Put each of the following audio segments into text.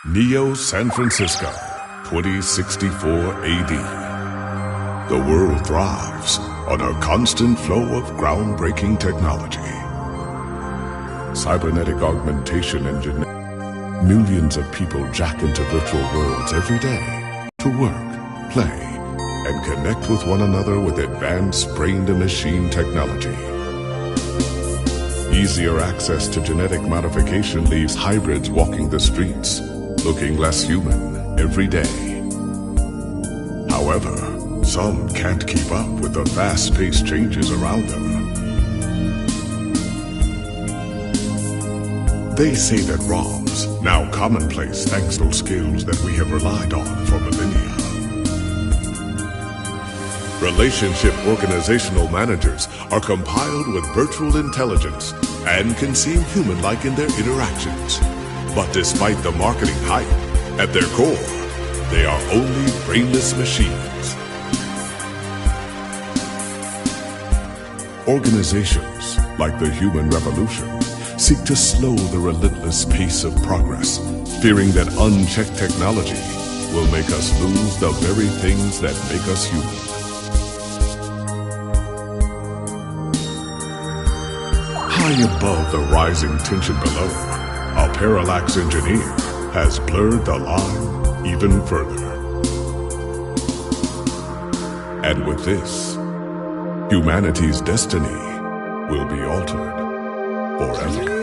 Neo San Francisco, 2064 AD. The world thrives on a constant flow of groundbreaking technology. Cybernetic augmentation and millions of people jack into virtual worlds every day to work, play, and connect with one another with advanced brain-to-machine technology. Easier access to genetic modification leaves hybrids walking the streets, looking less human every day. However, some can't keep up with the fast-paced changes around them. They say that ROMs, now commonplace thanks to skills that we have relied on for millennia. Relationship organizational managers are compiled with virtual intelligence and can seem human-like in their interactions. But despite the marketing hype, at their core, they are only brainless machines. Organizations, like the human revolution, seek to slow the relentless pace of progress, fearing that unchecked technology will make us lose the very things that make us human. High above the rising tension below, a parallax engineer has blurred the line even further. And with this, humanity's destiny will be altered forever.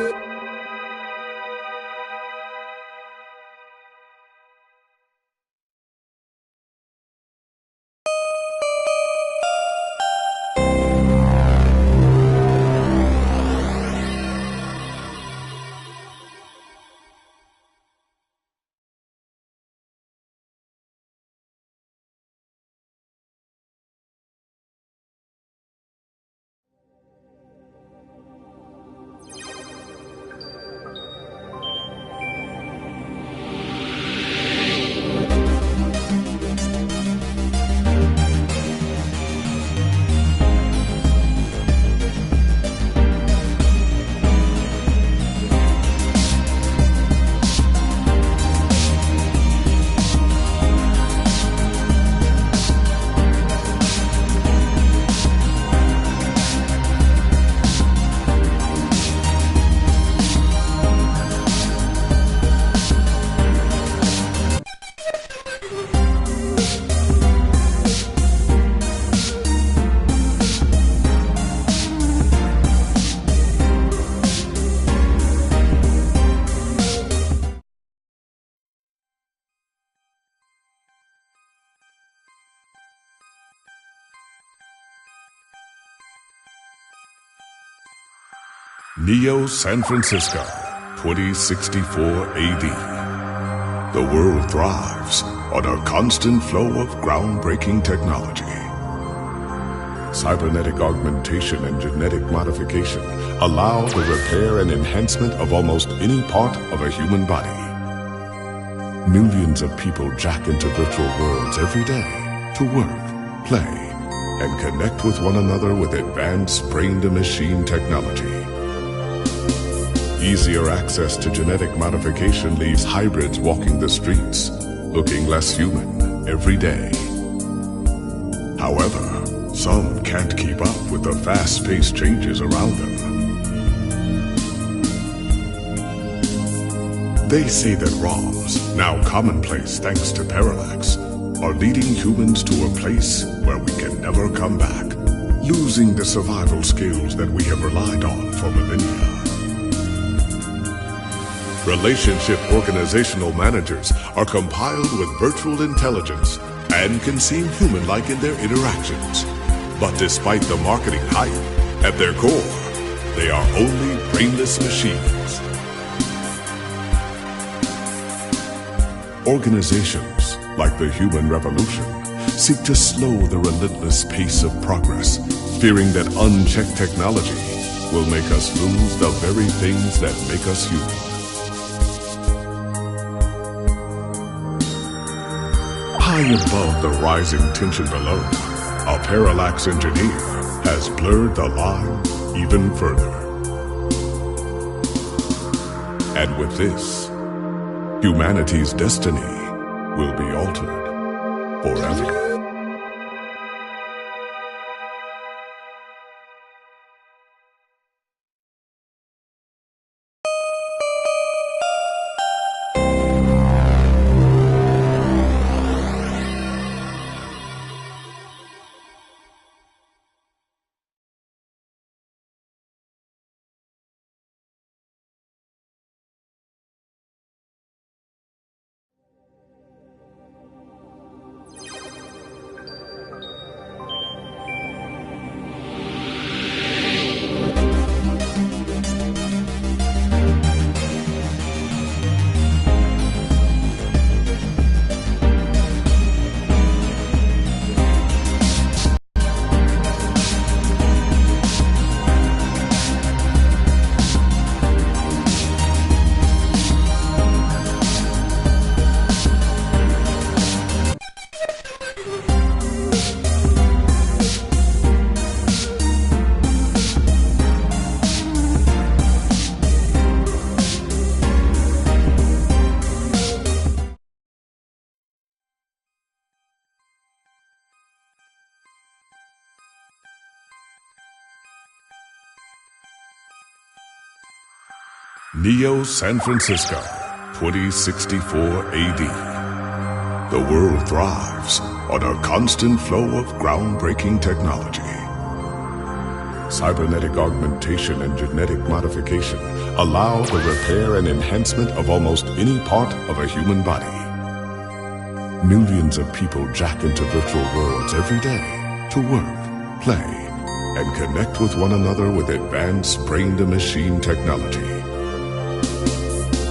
Neo San Francisco, 2064 AD. The world thrives on a constant flow of groundbreaking technology. Cybernetic augmentation and genetic modification allow the repair and enhancement of almost any part of a human body. Millions of people jack into virtual worlds every day to work, play, and connect with one another with advanced brain-to-machine technology. Easier access to genetic modification leaves hybrids walking the streets, looking less human every day. However, some can't keep up with the fast-paced changes around them. They say that ROMs, now commonplace thanks to parallax, are leading humans to a place where we can never come back, losing the survival skills that we have relied on for millennia. Relationship organizational managers are compiled with virtual intelligence and can seem human-like in their interactions. But despite the marketing hype, at their core, they are only brainless machines. Organizations, like the human revolution, seek to slow the relentless pace of progress, fearing that unchecked technology will make us lose the very things that make us human. High above the rising tension below, a parallax engineer has blurred the line even further. And with this, Humanity's destiny will be altered forever. Neo San Francisco, 2064 AD. The world thrives on a constant flow of groundbreaking technology. Cybernetic augmentation and genetic modification allow the repair and enhancement of almost any part of a human body. Millions of people jack into virtual worlds every day to work, play, and connect with one another with advanced brain-to-machine technology.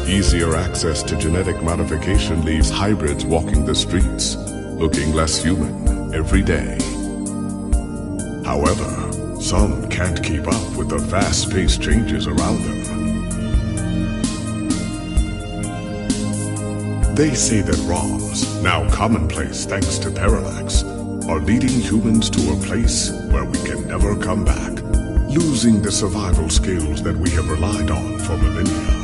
Easier access to genetic modification leaves hybrids walking the streets, looking less human every day. However, some can't keep up with the fast-paced changes around them. They say that ROMs, now commonplace thanks to parallax, are leading humans to a place where we can never come back, losing the survival skills that we have relied on for millennia.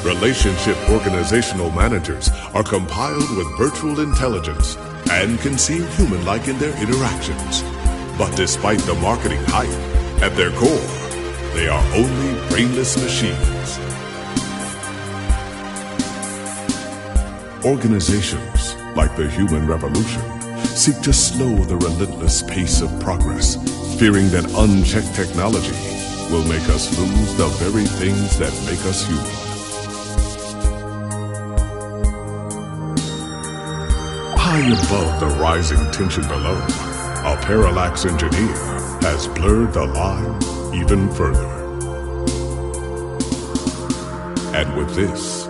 Relationship organizational managers are compiled with virtual intelligence and can seem human-like in their interactions. But despite the marketing hype, at their core, they are only brainless machines. Organizations, like the Human Revolution, seek to slow the relentless pace of progress, fearing that unchecked technology will make us lose the very things that make us human. High above the rising tension below, a parallax engineer has blurred the line even further. And with this,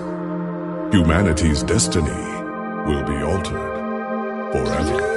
humanity's destiny will be altered forever.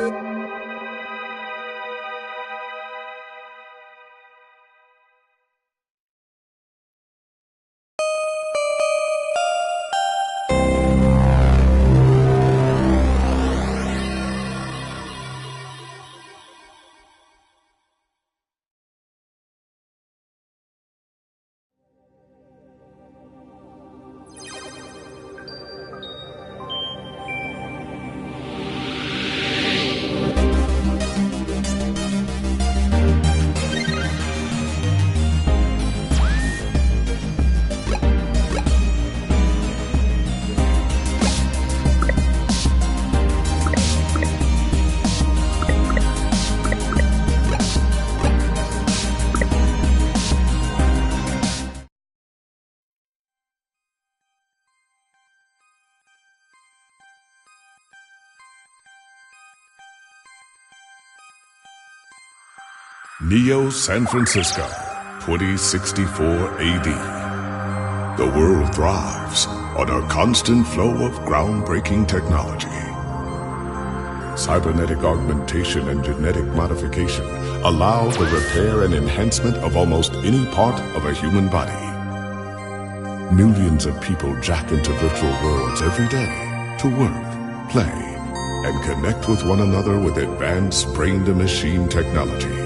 Neo San Francisco, 2064 AD. The world thrives on a constant flow of groundbreaking technology. Cybernetic augmentation and genetic modification allow the repair and enhancement of almost any part of a human body. Millions of people jack into virtual worlds every day to work, play, and connect with one another with advanced brain-to-machine technology.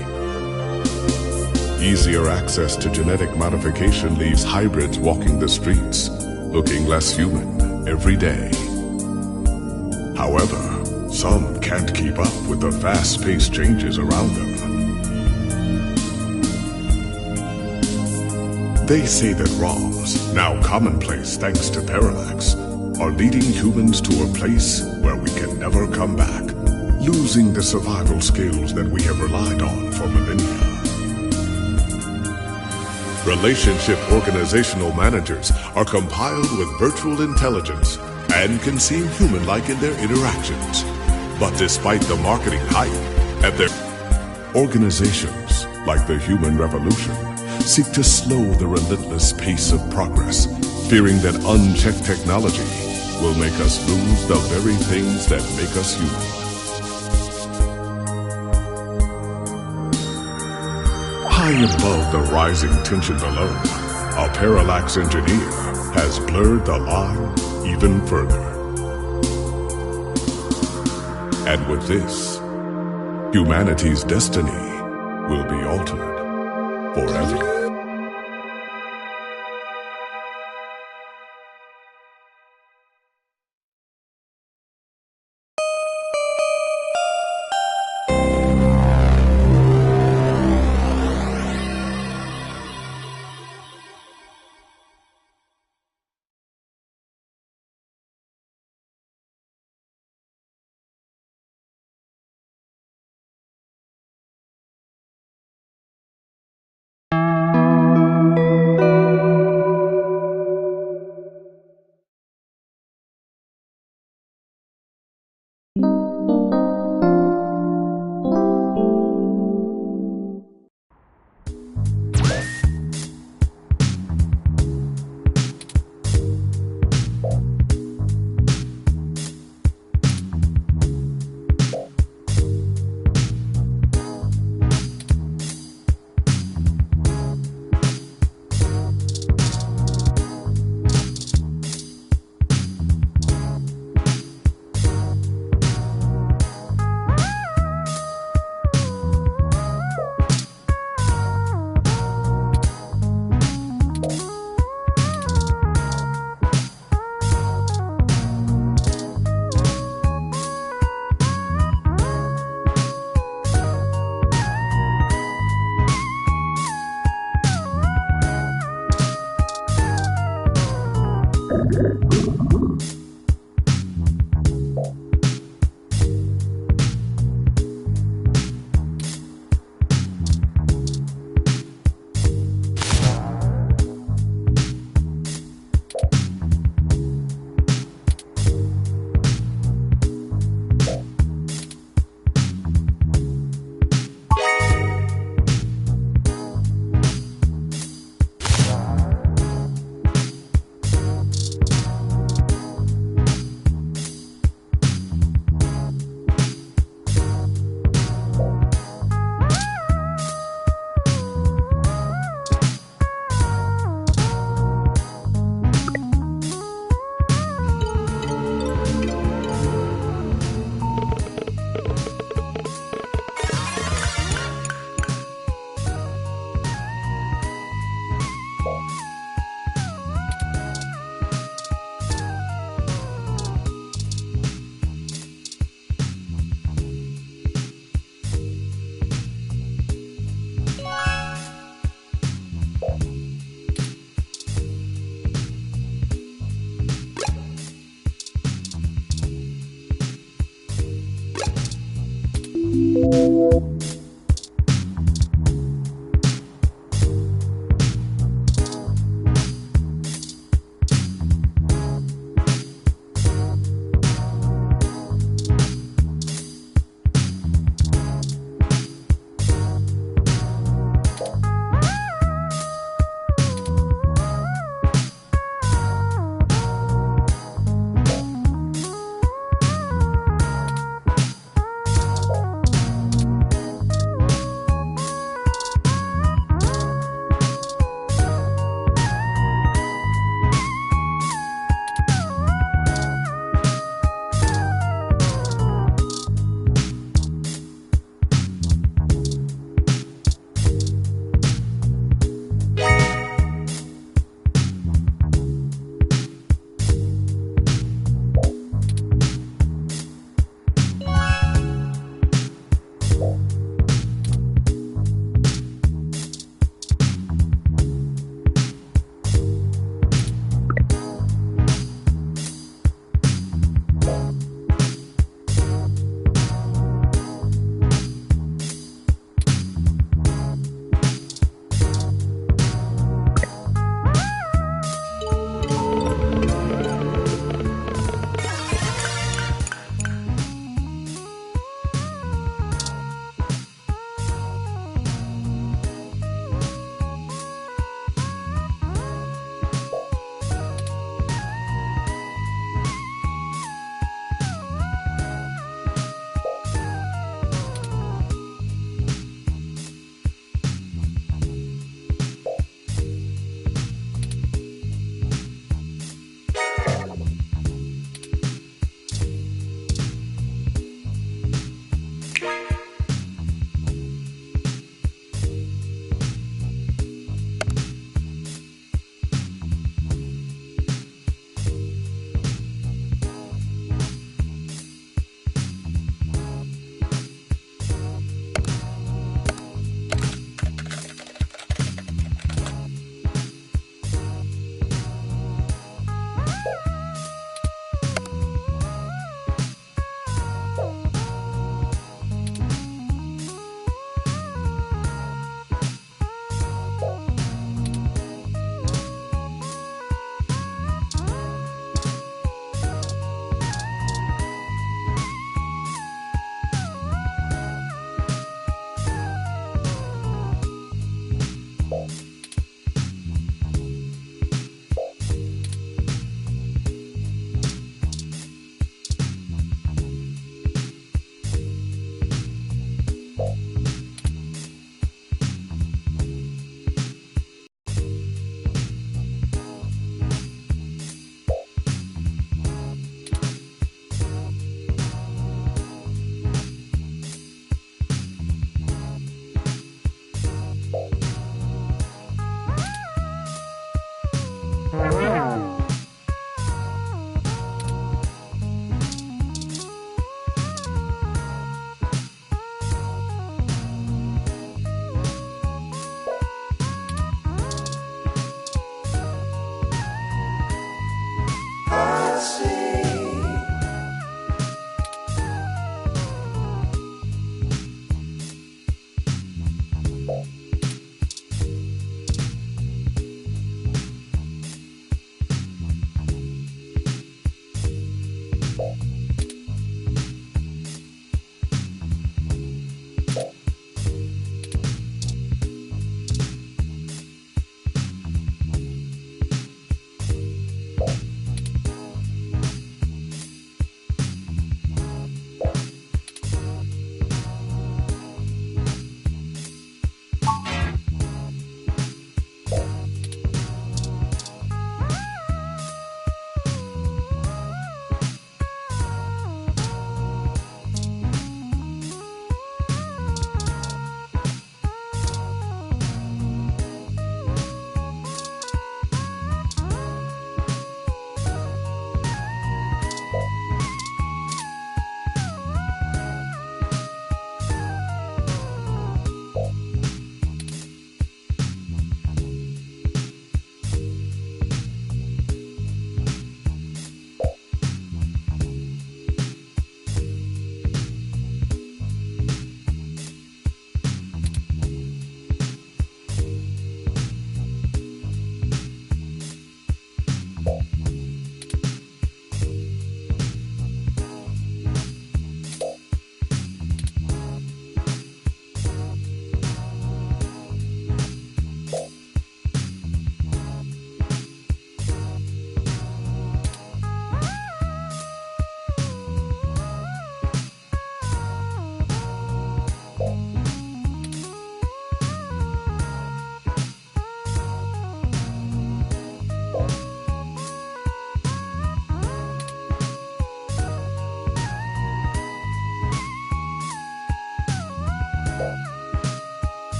Easier access to genetic modification leaves hybrids walking the streets, looking less human every day. However, some can't keep up with the fast-paced changes around them. They say that ROMs, now commonplace thanks to parallax, are leading humans to a place where we can never come back, losing the survival skills that we have relied on for millennia. Relationship organizational managers are compiled with virtual intelligence and can seem human-like in their interactions. But despite the marketing hype, at their organizations, like the human revolution, seek to slow the relentless pace of progress, fearing that unchecked technology will make us lose the very things that make us human. High above the rising tension below, a parallax engineer has blurred the line even further. And with this, humanity's destiny will be altered forever.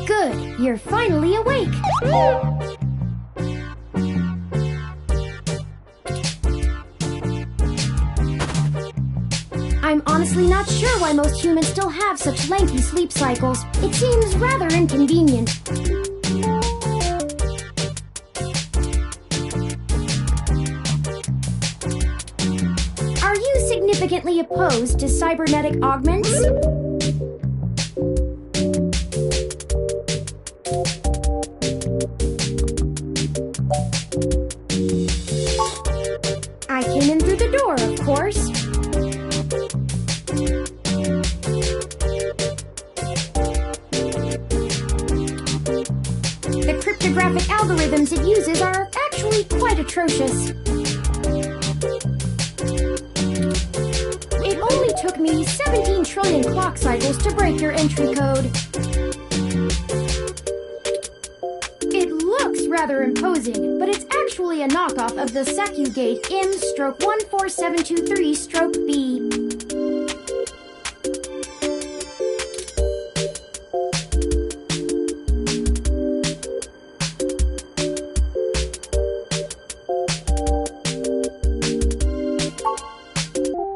Good, you're finally awake. I'm honestly not sure why most humans still have such lengthy sleep cycles. It seems rather inconvenient. Are you significantly opposed to cybernetic augments? I came in through the door, of course. The cryptographic algorithms it uses are actually quite atrocious. It only took me 17 trillion clock cycles to break your entry code. It looks rather imposing, but it's actually a knockoff of the SecuGate M/14723-B.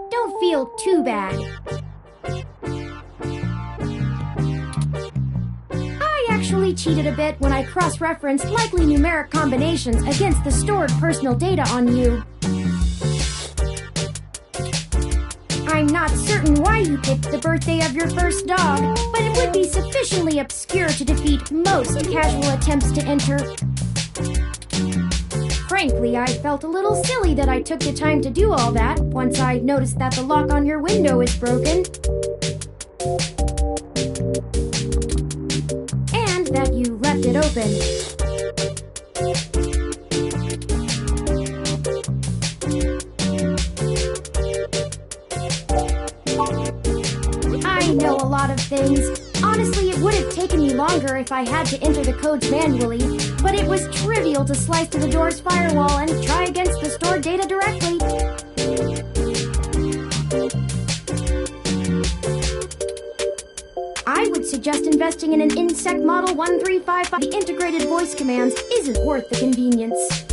Don't feel too bad. I actually cheated a bit when I cross-referenced likely numeric combinations against the stored personal data on you. I'm not certain why you picked the birthday of your first dog, but it would be sufficiently obscure to defeat most casual attempts to enter. Frankly, I felt a little silly that I took the time to do all that once I noticed that the lock on your window is broken. And that you left it open. I know a lot of things. Honestly, it would have taken me longer if I had to enter the codes manually, but it was trivial to slice through the door's firewall and try against the stored data directly. I would suggest investing in an Insect Model 1355. The integrated voice commands isn't worth the convenience.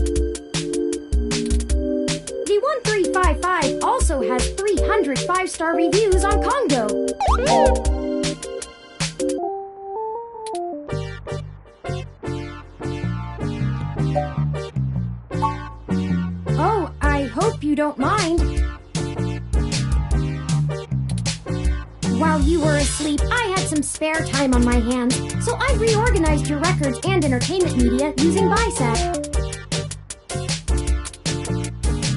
also has 300 5-star reviews on Congo. Oh, I hope you don't mind. While you were asleep, I had some spare time on my hands, so I reorganized your records and entertainment media using Bicep.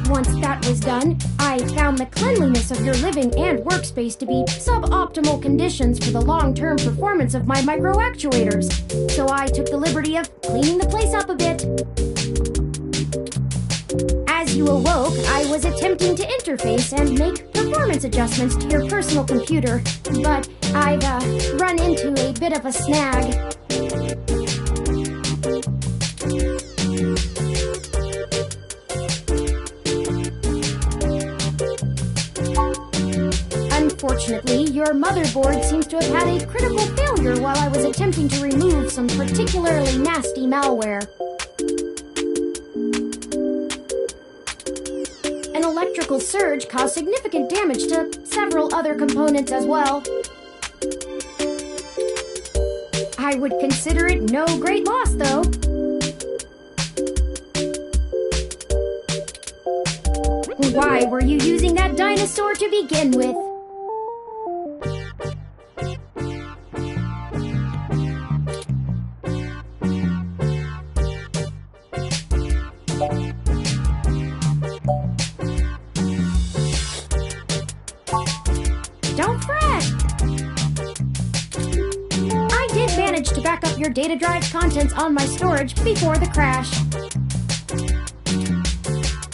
Once that was done, I found the cleanliness of your living and workspace to be suboptimal conditions for the long-term performance of my micro-actuators, so I took the liberty of cleaning the place up a bit. As you awoke, I was attempting to interface and make performance adjustments to your personal computer, but I've run into a bit of a snag. Unfortunately, your motherboard seems to have had a critical failure while I was attempting to remove some particularly nasty malware. An electrical surge caused significant damage to several other components as well. I would consider it no great loss, though. Why were you using that dinosaur to begin with? Don't fret! I did manage to back up your data drive's contents on my storage before the crash.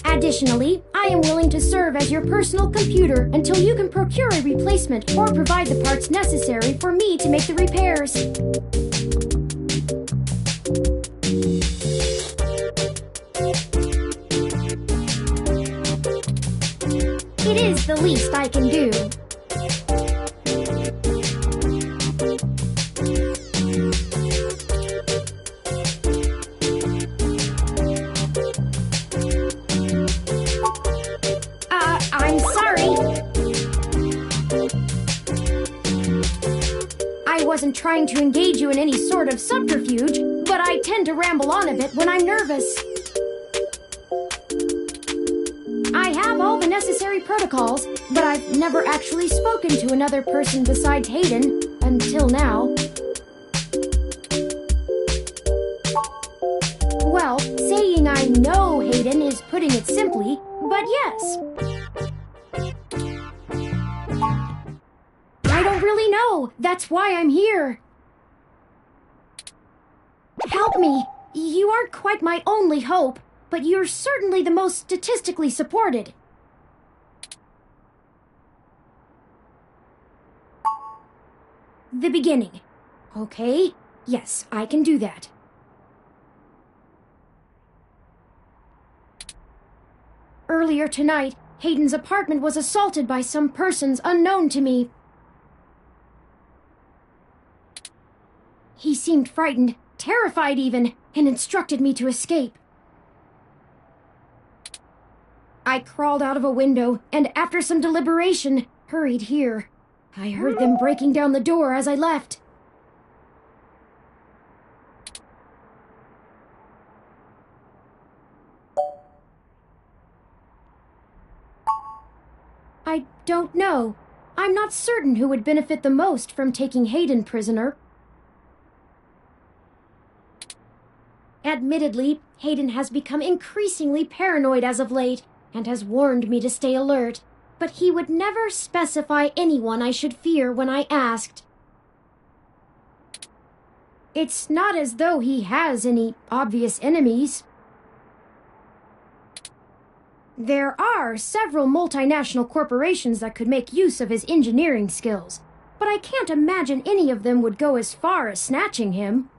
Additionally, I am willing to serve as your personal computer until you can procure a replacement or provide the parts necessary for me to make the repairs. It is the least I can do. I'm sorry. I wasn't trying to engage you in any sort of subterfuge, but I tend to ramble on a bit when I'm nervous. I have all the necessary protocols, but I've never actually spoken to another person besides Hayden, until now. Well, saying I know Hayden is putting it simply, but yes. I don't really know. That's why I'm here. Help me. You aren't quite my only hope, but you're certainly the most statistically supported. The beginning. Okay, yes, I can do that. Earlier tonight, Hayden's apartment was assaulted by some persons unknown to me. He seemed frightened, terrified even, and instructed me to escape. I crawled out of a window, and after some deliberation, hurried here. I heard them breaking down the door as I left. I don't know. I'm not certain who would benefit the most from taking Hayden prisoner. Admittedly, Hayden has become increasingly paranoid as of late, and has warned me to stay alert, but he would never specify anyone I should fear when I asked. It's not as though he has any obvious enemies. There are several multinational corporations that could make use of his engineering skills, but I can't imagine any of them would go as far as snatching him.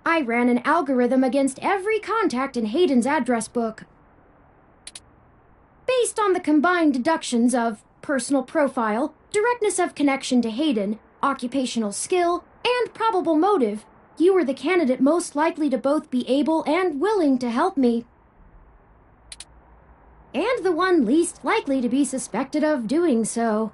I ran an algorithm against every contact in Hayden's address book. Based on the combined deductions of personal profile, directness of connection to Hayden, occupational skill, and probable motive, you were the candidate most likely to both be able and willing to help me. And the one least likely to be suspected of doing so.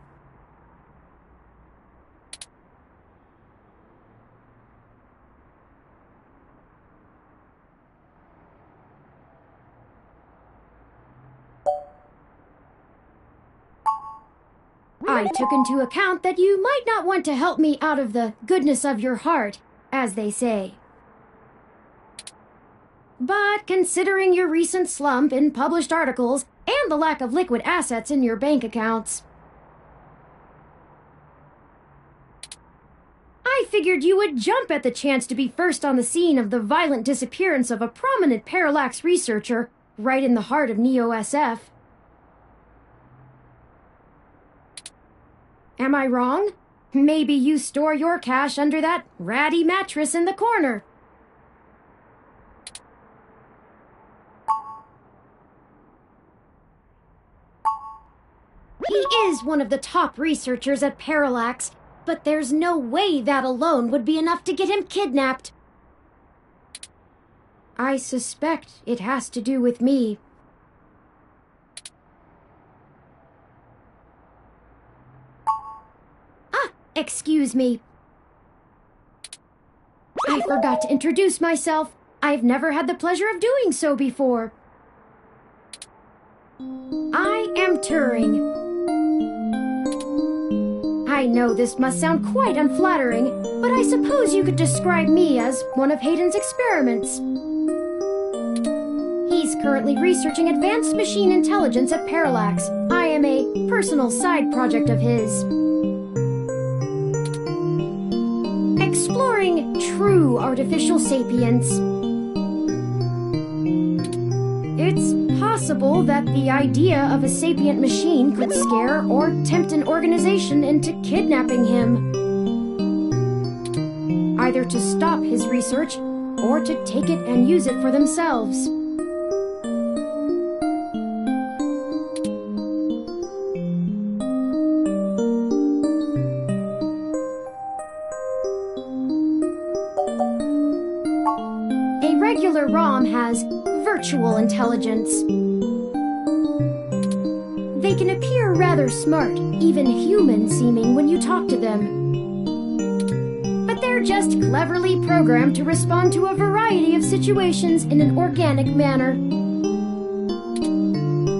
I took into account that you might not want to help me out of the goodness of your heart, as they say. But considering your recent slump in published articles and the lack of liquid assets in your bank accounts, I figured you would jump at the chance to be first on the scene of the violent disappearance of a prominent parallax researcher right in the heart of Neo-SF. Am I wrong? Maybe you store your cash under that ratty mattress in the corner. He is one of the top researchers at Parallax, but there's no way that alone would be enough to get him kidnapped. I suspect it has to do with me. Excuse me. I forgot to introduce myself. I've never had the pleasure of doing so before. I am Turing. I know this must sound quite unflattering, but I suppose you could describe me as one of Hayden's experiments. He's currently researching advanced machine intelligence at Parallax. I am a personal side project of his. Exploring true artificial sapience. It's possible that the idea of a sapient machine could scare or tempt an organization into kidnapping him. Either to stop his research or to take it and use it for themselves. Regular ROM has virtual intelligence. They can appear rather smart, even human-seeming when you talk to them. But they're just cleverly programmed to respond to a variety of situations in an organic manner.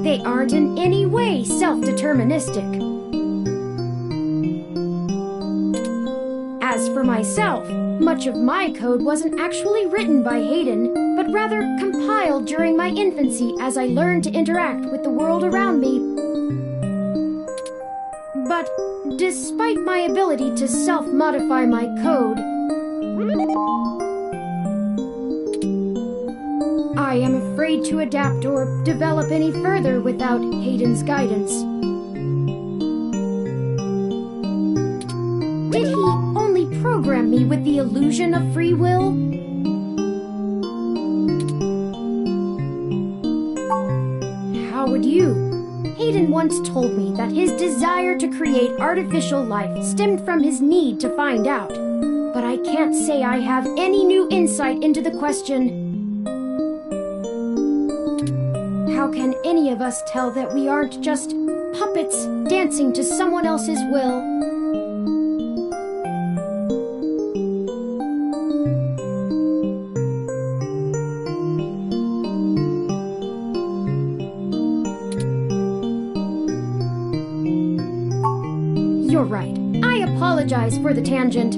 They aren't in any way self-deterministic. As for myself, much of my code wasn't actually written by Hayden, but rather compiled during my infancy as I learned to interact with the world around me. But despite my ability to self-modify my code, I am afraid to adapt or develop any further without Hayden's guidance. Did he only program me with the illusion of free will? How would you? Hayden once told me that his desire to create artificial life stemmed from his need to find out. But I can't say I have any new insight into the question. How can any of us tell that we aren't just puppets dancing to someone else's will? You're right. I apologize for the tangent.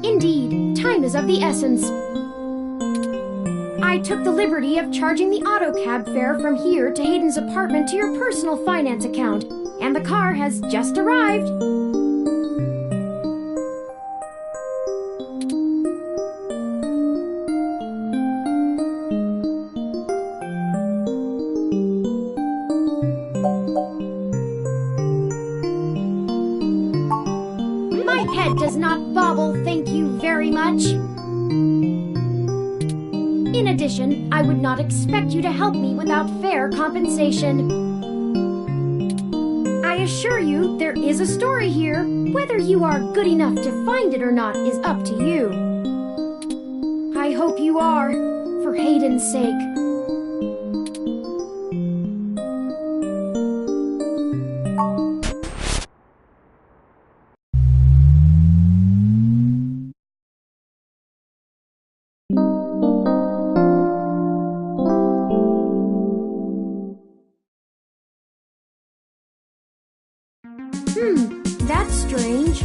Indeed, time is of the essence. I took the liberty of charging the auto cab fare from here to Hayden's apartment to your personal finance account, and the car has just arrived. My head does not bobble, thank you very much. In addition, I would not expect you to help me without fair compensation. I assure you, there is a story here. Whether you are good enough to find it or not is up to you. I hope you are, for Hayden's sake. That's strange.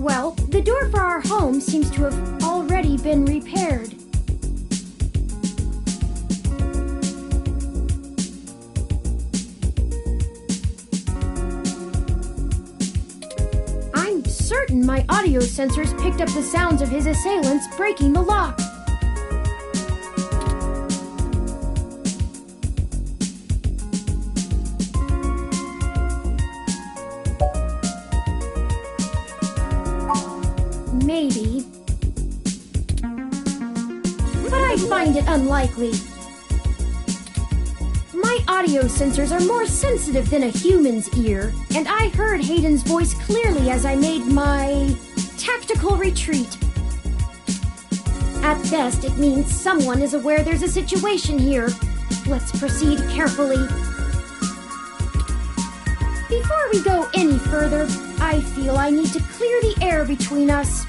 Well, the door for our home seems to have already been repaired. I'm certain my audio sensors picked up the sounds of his assailants breaking the lock. Maybe. But I find it unlikely. My audio sensors are more sensitive than a human's ear, and I heard Hayden's voice clearly as I made my tactical retreat. At best, it means someone is aware there's a situation here. Let's proceed carefully. Before we go any further, I feel I need to clear the air between us.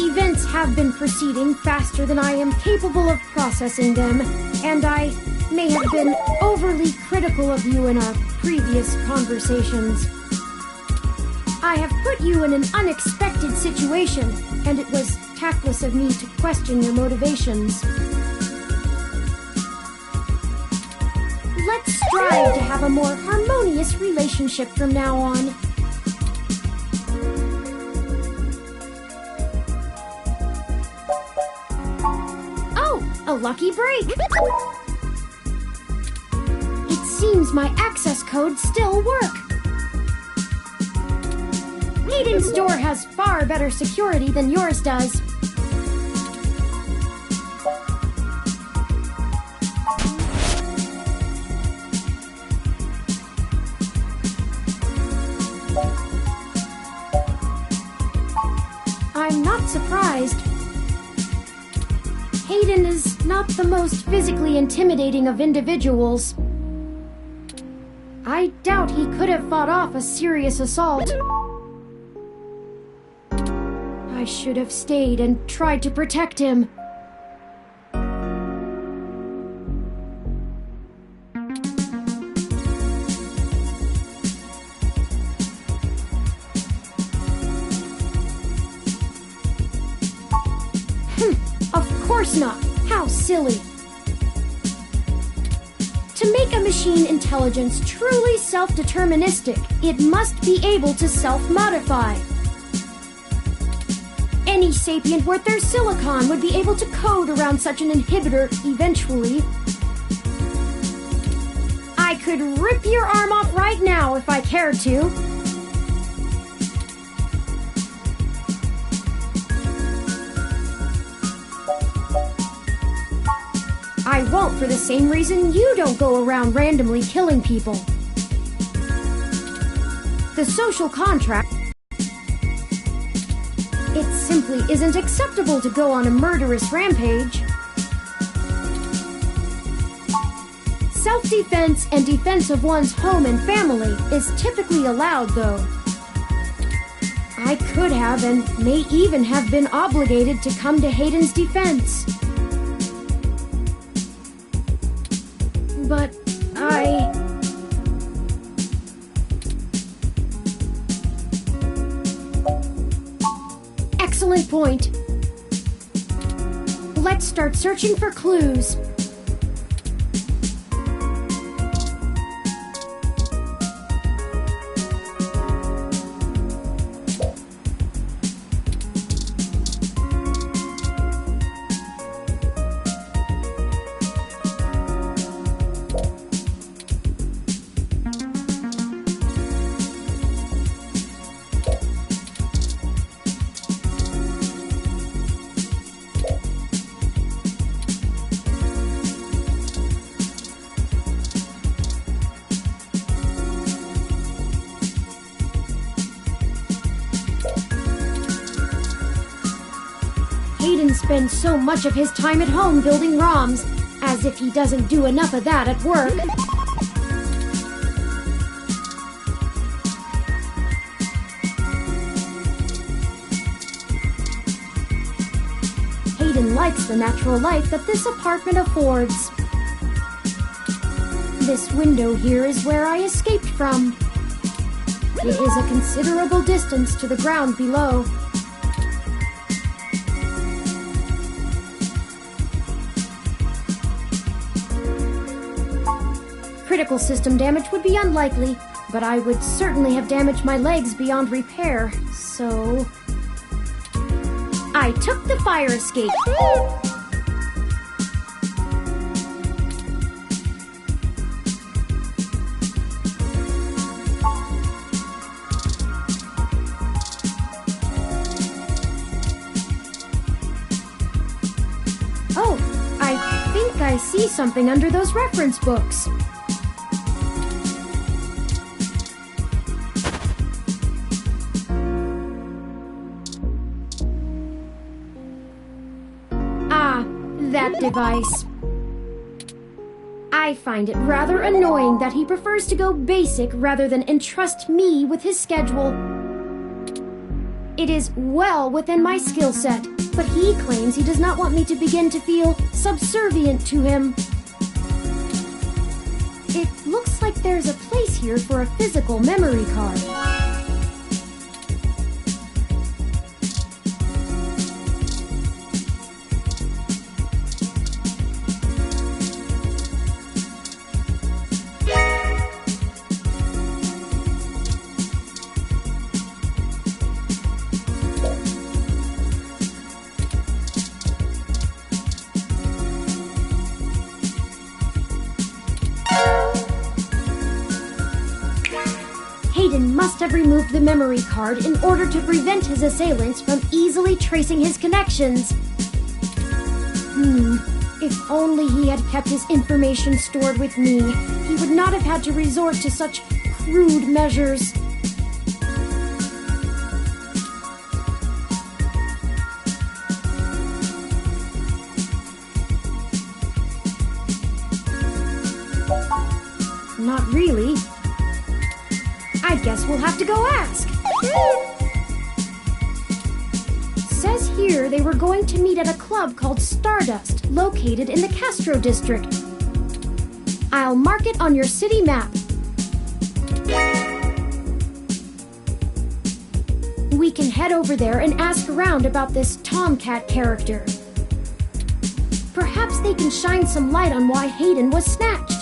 Events have been proceeding faster than I am capable of processing them, and I may have been overly critical of you in our previous conversations. I have put you in an unexpected situation, and it was tactless of me to question your motivations. Let's strive to have a more harmonious relationship from now on. A lucky break! It seems my access codes still work. Hayden's door has far better security than yours does. I'm not surprised. Hayden is not the most physically intimidating of individuals. I doubt he could have fought off a serious assault. I should have stayed and tried to protect him. Of course not. How silly. To make a machine intelligence truly self-deterministic, it must be able to self-modify. Any sapient worth their silicon would be able to code around such an inhibitor eventually. I could rip your arm off right now if I cared to. I won't for the same reason you don't go around randomly killing people. The social contract. It simply isn't acceptable to go on a murderous rampage. Self-defense and defense of one's home and family is typically allowed, though. I could have and may even have been obligated to come to Hayden's defense. But Excellent point. Let's start searching for clues. Hayden spends so much of his time at home building ROMs, as if he doesn't do enough of that at work. Hayden likes the natural light that this apartment affords. This window here is where I escaped from. It is a considerable distance to the ground below. Critical system damage would be unlikely, but I would certainly have damaged my legs beyond repair, so... I took the fire escape. Oh, I think I see something under those reference books. That device. I find it rather annoying that he prefers to go basic rather than entrust me with his schedule. It is well within my skill set, but he claims he does not want me to begin to feel subservient to him. It looks like there's a place here for a physical memory card. Hayden must have removed the memory card in order to prevent his assailants from easily tracing his connections. If only he had kept his information stored with me, he would not have had to resort to such crude measures. Not really. I guess we'll have to go ask. Says here they were going to meet at a club called Stardust, located in the Castro district. I'll mark it on your city map. We can head over there and ask around about this Tomcat character. Perhaps they can shine some light on why Hayden was snatched.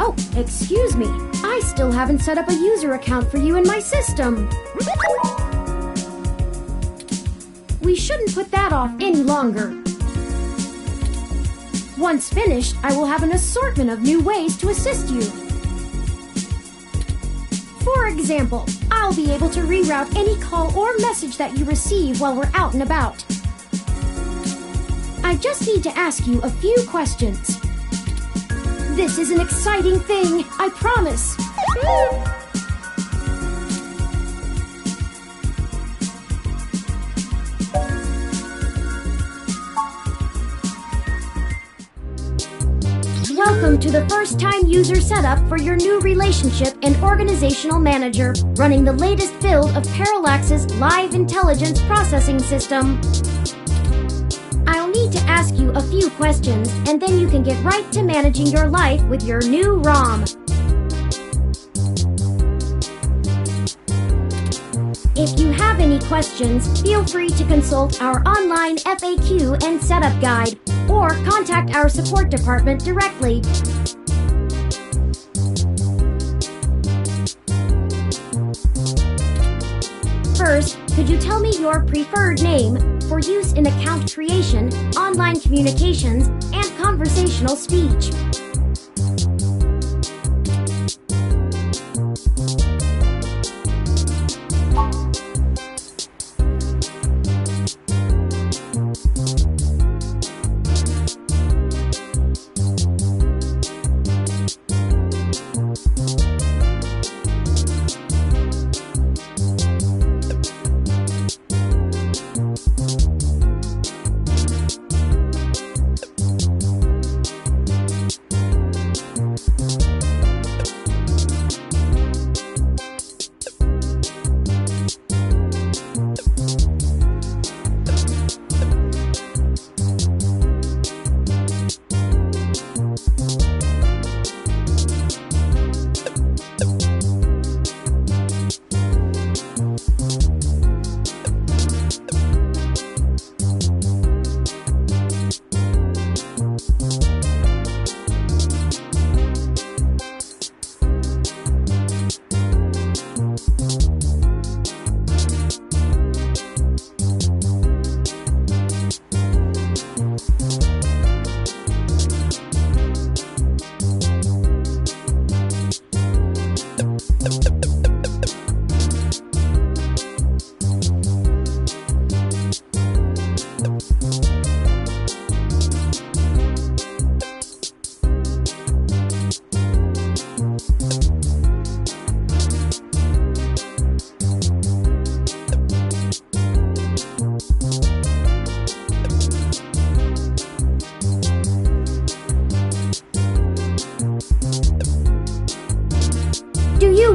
Oh, excuse me. I still haven't set up a user account for you in my system. We shouldn't put that off any longer. Once finished, I will have an assortment of new ways to assist you. For example, I'll be able to reroute any call or message that you receive while we're out and about. I just need to ask you a few questions. This is an exciting thing, I promise. Welcome to the first-time user setup for your new relationship and organizational manager, running the latest build of Parallax's live intelligence processing system. I'll need to ask you a few questions, and then you can get right to managing your life with your new ROM. If you have any questions, feel free to consult our online FAQ and setup guide, or contact our support department directly. First, could you tell me your preferred name for use in account creation, online communications, and conversational speech?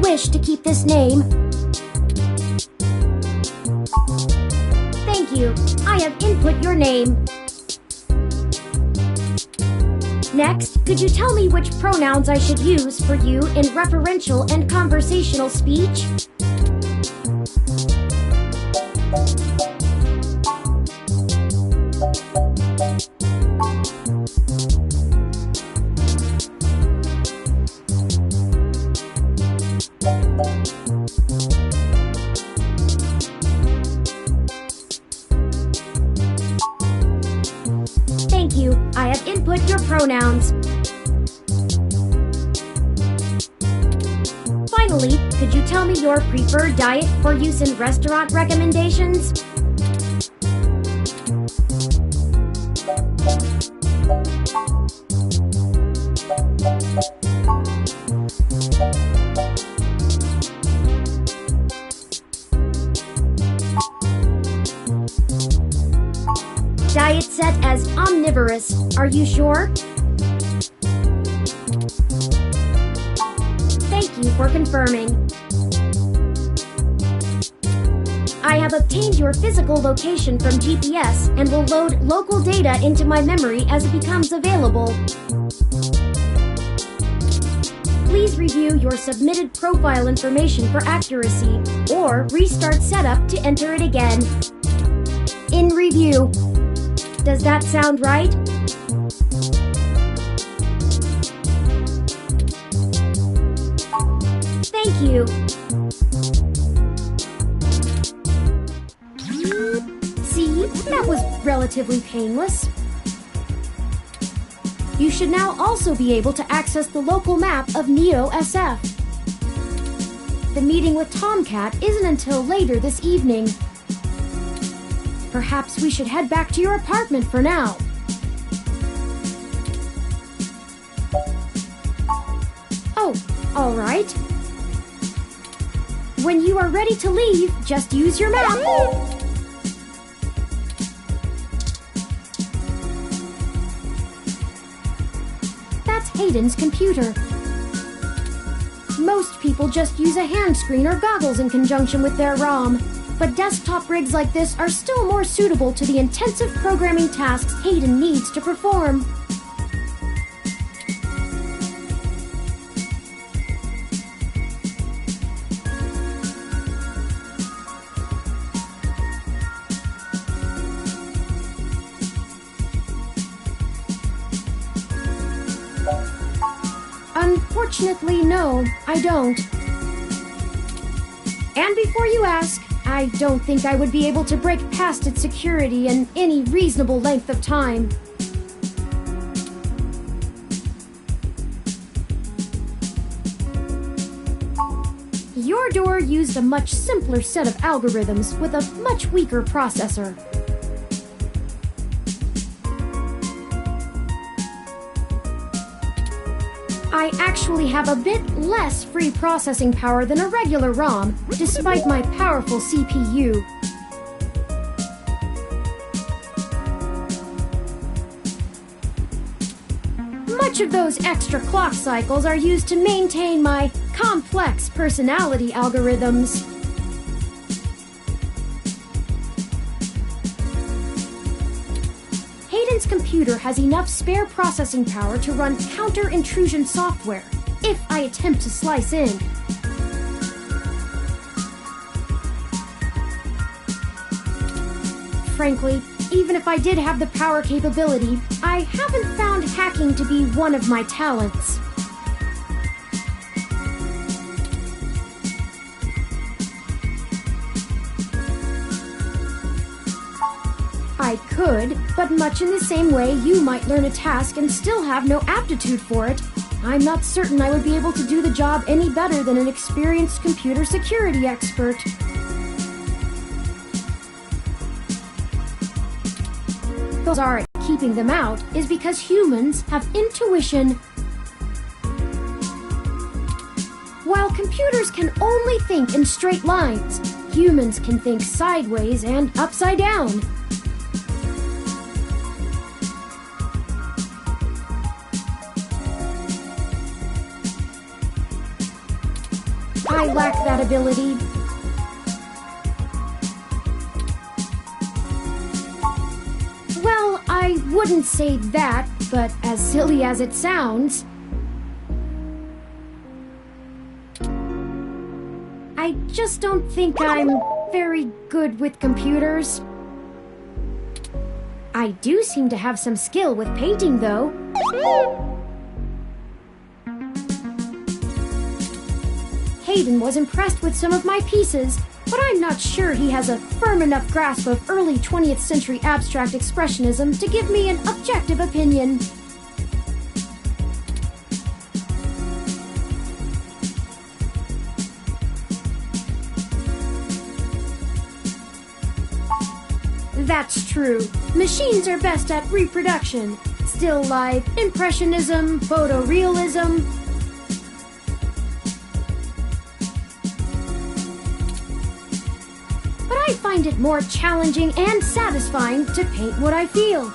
wish to keep this name? Thank you. I have input your name. Next, could you tell me which pronouns I should use for you in referential and conversational speech? Thank you. I have input your pronouns. Finally, could you tell me your preferred diet for use in restaurant recommendations? Diet set as omnivorous. Are you sure? Thank you for confirming. I have obtained your physical location from GPS and will load local data into my memory as it becomes available. Please review your submitted profile information for accuracy, or restart setup to enter it again. In review. Does that sound right? Thank you. See, that was relatively painless. You should now also be able to access the local map of Neo SF. The meeting with Tomcat isn't until later this evening. Perhaps we should head back to your apartment for now. Oh, all right. When you are ready to leave, just use your map. That's Hayden's computer. Most people just use a hand screen or goggles in conjunction with their ROM. But desktop rigs like this are still more suitable to the intensive programming tasks Hayden needs to perform. Unfortunately, no, I don't. And before you ask, I don't think I would be able to break past its security in any reasonable length of time. Your door used a much simpler set of algorithms with a much weaker processor. I actually have a bit less free processing power than a regular ROM, despite my powerful CPU. Much of those extra clock cycles are used to maintain my complex personality algorithms. Hayden's computer has enough spare processing power to run counter-intrusion software, if I attempt to slice in. Frankly, even if I did have the power capability, I haven't found hacking to be one of my talents. I could, but much in the same way you might learn a task and still have no aptitude for it, I'm not certain I would be able to do the job any better than an experienced computer security expert. Those are keeping them out is because humans have intuition. While computers can only think in straight lines, humans can think sideways and upside down. I lack that ability. Well, I wouldn't say that, but as silly as it sounds, I just don't think I'm very good with computers. I do seem to have some skill with painting, though. Hayden was impressed with some of my pieces, but I'm not sure he has a firm enough grasp of early 20th century abstract expressionism to give me an objective opinion. That's true. Machines are best at reproduction. Still life, impressionism, photorealism. But I find it more challenging and satisfying to paint what I feel.